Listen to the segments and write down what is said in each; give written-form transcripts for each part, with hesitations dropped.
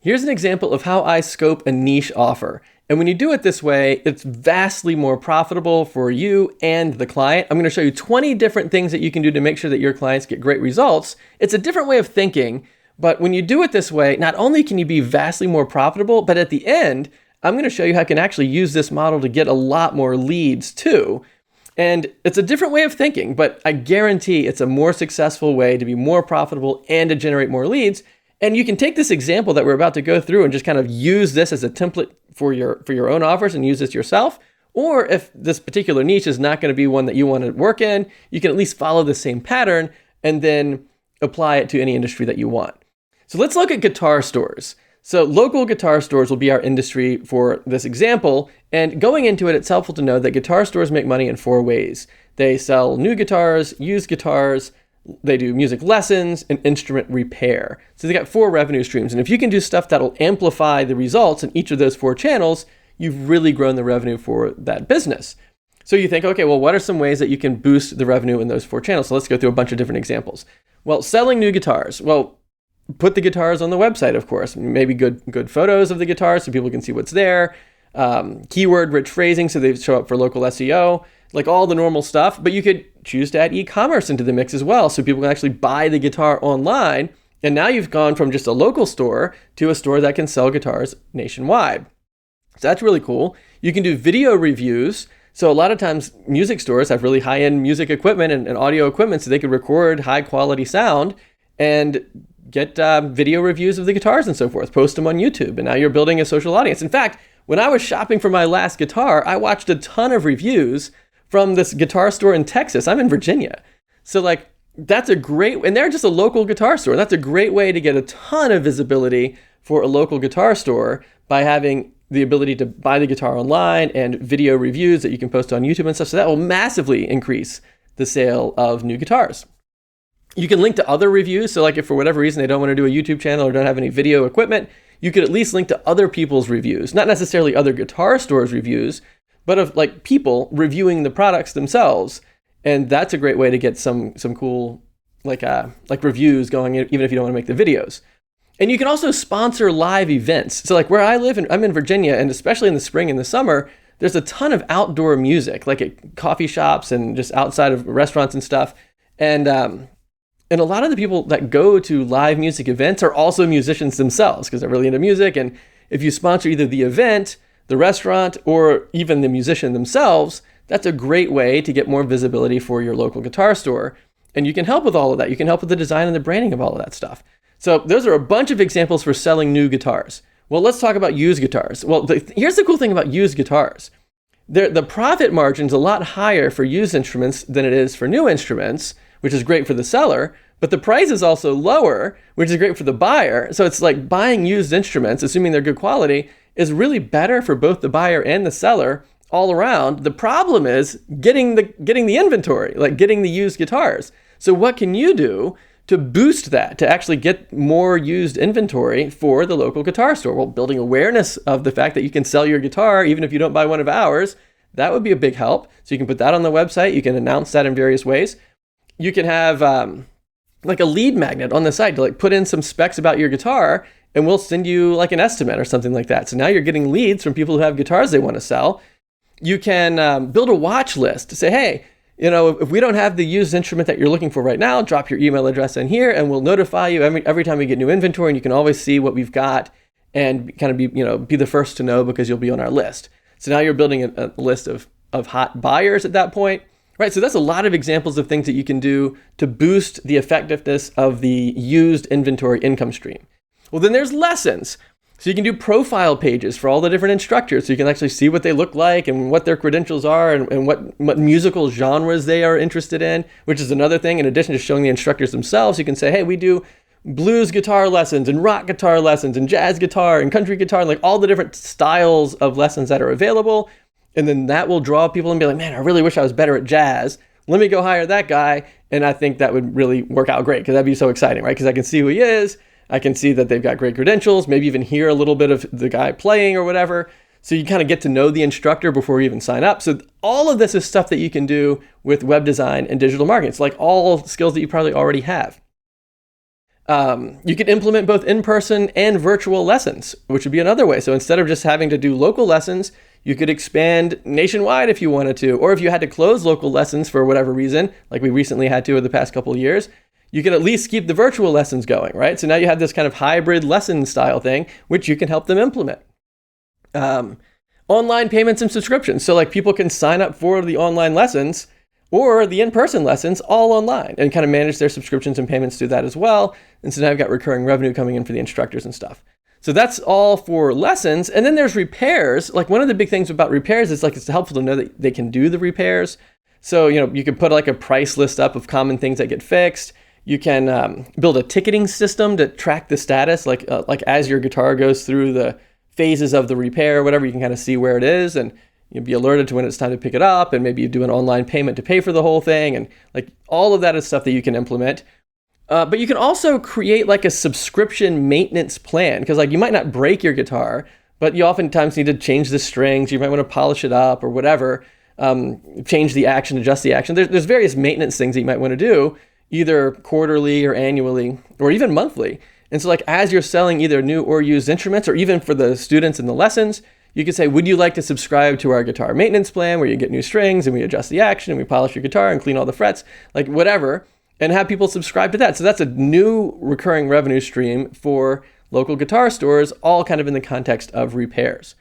Here's an example of how I scope a niche offer. And when you do it this way, it's vastly more profitable for you and the client. I'm going to show you 20 different things that you can do to make sure that your clients get great results. It's a different way of thinking, but when you do it this way, not only can you be vastly more profitable, but at the end, I'm going to show you how I can actually use this model to get a lot more leads too. And it's a different way of thinking, but I guarantee it's a more successful way to be more profitable and to generate more leads. And you can take this example that we're about to go through and just kind of use this as a template for your own offers and use this yourself. Or if this particular niche is not going to be one that you want to work in, you can at least follow the same pattern and then apply it to any industry that you want. So let's look at guitar stores. So local guitar stores will be our industry for this example. And going into it, it's helpful to know that guitar stores make money in 4 ways. They sell new guitars, used guitars, they do music lessons, and instrument repair. So they got 4 revenue streams. And if you can do stuff that'll amplify the results in each of those 4 channels, you've really grown the revenue for that business. So you think, okay, well, what are some ways that you can boost the revenue in those 4 channels? So let's go through a bunch of different examples. Well, selling new guitars. Well, put the guitars on the website, of course. Maybe good photos of the guitars so people can see what's there. Keyword-rich phrasing so they show up for local SEO. Like all the normal stuff, but you could choose to add e-commerce into the mix as well so people can actually buy the guitar online. And now you've gone from just a local store to a store that can sell guitars nationwide. So that's really cool. You can do video reviews. So a lot of times music stores have really high-end music equipment and audio equipment so they could record high-quality sound and get video reviews of the guitars and so forth, post them on YouTube. And now you're building a social audience. In fact, when I was shopping for my last guitar, I watched a ton of reviews from this guitar store in Texas. I'm in Virginia. So that's a great, and they're just a local guitar store. That's a great way to get a ton of visibility for a local guitar store by having the ability to buy the guitar online and video reviews that you can post on YouTube and stuff. So that will massively increase the sale of new guitars. You can link to other reviews. So if for whatever reason they don't want to do a YouTube channel or don't have any video equipment, you could at least link to other people's reviews, not necessarily other guitar stores' reviews, but of people reviewing the products themselves. And that's a great way to get some cool reviews going, even if you don't want to make the videos. And you can also sponsor live events. So where I live, I'm in Virginia, and especially in the spring and the summer, there's a ton of outdoor music, like at coffee shops and just outside of restaurants and stuff. And a lot of the people that go to live music events are also musicians themselves because they're really into music. And if you sponsor either the event, the restaurant, or even the musician themselves, that's a great way to get more visibility for your local guitar store. And you can help with all of that. You can help with the design and the branding of all of that stuff. So those are a bunch of examples for selling new guitars. Well, let's talk about used guitars. Well, here's the cool thing about used guitars. The profit margin's a lot higher for used instruments than it is for new instruments, which is great for the seller, but the price is also lower, which is great for the buyer. So it's like buying used instruments, assuming they're good quality, is really better for both the buyer and the seller all around. The problem is getting the inventory, getting the used guitars. So what can you do to boost that, to actually get more used inventory for the local guitar store? Well, building awareness of the fact that you can sell your guitar even if you don't buy one of ours, that would be a big help. So you can put that on the website. You can announce that in various ways. You can have a lead magnet on the site to put in some specs about your guitar, and we'll send you an estimate or something like that. So now you're getting leads from people who have guitars they want to sell. You can build a watch list to say, hey, if we don't have the used instrument that you're looking for right now, drop your email address in here and we'll notify you every time we get new inventory, and you can always see what we've got and kind of be the first to know because you'll be on our list. So now you're building a list of hot buyers at that point. Right, so that's a lot of examples of things that you can do to boost the effectiveness of the used inventory income stream. Well, then there's lessons. So you can do profile pages for all the different instructors so you can actually see what they look like and what their credentials are and what musical genres they are interested in, which is another thing. In addition to showing the instructors themselves, you can say, hey, we do blues guitar lessons and rock guitar lessons and jazz guitar and country guitar, all the different styles of lessons that are available. And then that will draw people and be like, man, I really wish I was better at jazz. Let me go hire that guy. And I think that would really work out great because that'd be so exciting, right? Because I can see who he is. I can see that they've got great credentials, maybe even hear a little bit of the guy playing or whatever. So you kind of get to know the instructor before you even sign up. So all of this is stuff that you can do with web design and digital marketing. It's all skills that you probably already have. You could implement both in-person and virtual lessons, which would be another way. So instead of just having to do local lessons, you could expand nationwide if you wanted to, or if you had to close local lessons for whatever reason, like we recently had to over the past couple of years, you can at least keep the virtual lessons going, right? So now you have this kind of hybrid lesson style thing, which you can help them implement. Online payments and subscriptions. So like people can sign up for the online lessons or the in-person lessons all online and kind of manage their subscriptions and payments through that as well. And so now I've got recurring revenue coming in for the instructors and stuff. So that's all for lessons. And then there's repairs. Like one of the big things about repairs is like it's helpful to know that they can do the repairs. So, you can put like a price list up of common things that get fixed. You can build a ticketing system to track the status, like as your guitar goes through the phases of the repair or whatever, you can kind of see where it is and you'll be alerted to when it's time to pick it up, and maybe you do an online payment to pay for the whole thing. And like all of that is stuff that you can implement. But you can also create like a subscription maintenance plan, because like you might not break your guitar, but you oftentimes need to change the strings. You might want to polish it up or whatever, change the action, adjust the action. There's various maintenance things that you might want to do, either quarterly or annually or even monthly. And so like as you're selling either new or used instruments, or even for the students in the lessons, you could say, would you like to subscribe to our guitar maintenance plan where you get new strings and we adjust the action and we polish your guitar and clean all the frets, like whatever, and have people subscribe to that. So that's a new recurring revenue stream for local guitar stores, all kind of in the context of repairs.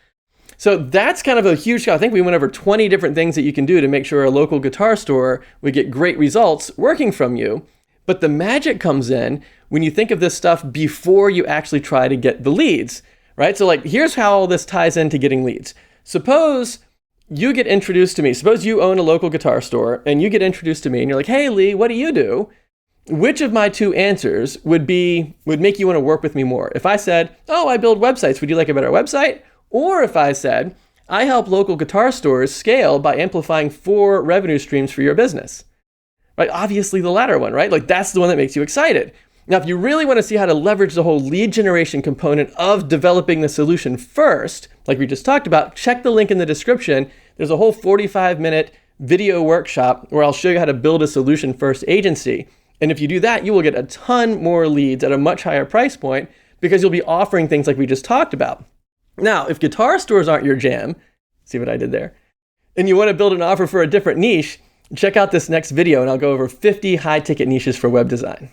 So that's kind of a huge show. I think we went over 20 different things that you can do to make sure a local guitar store would get great results working from you. But the magic comes in when you think of this stuff before you actually try to get the leads, right? So like, here's how all this ties into getting leads. Suppose you get introduced to me. Suppose you own a local guitar store and you get introduced to me and you're like, hey, Lee, what do you do? Which of my two answers would make you want to work with me more? If I said, oh, I build websites, would you like a better website? Or if I said, I help local guitar stores scale by amplifying 4 revenue streams for your business. Right? Obviously the latter one, right? Like that's the one that makes you excited. Now, if you really want to see how to leverage the whole lead generation component of developing the solution first, like we just talked about, check the link in the description. There's a whole 45-minute video workshop where I'll show you how to build a solution first agency. And if you do that, you will get a ton more leads at a much higher price point because you'll be offering things like we just talked about. Now, if guitar stores aren't your jam, see what I did there, and you want to build an offer for a different niche, check out this next video and I'll go over 50 high-ticket niches for web design.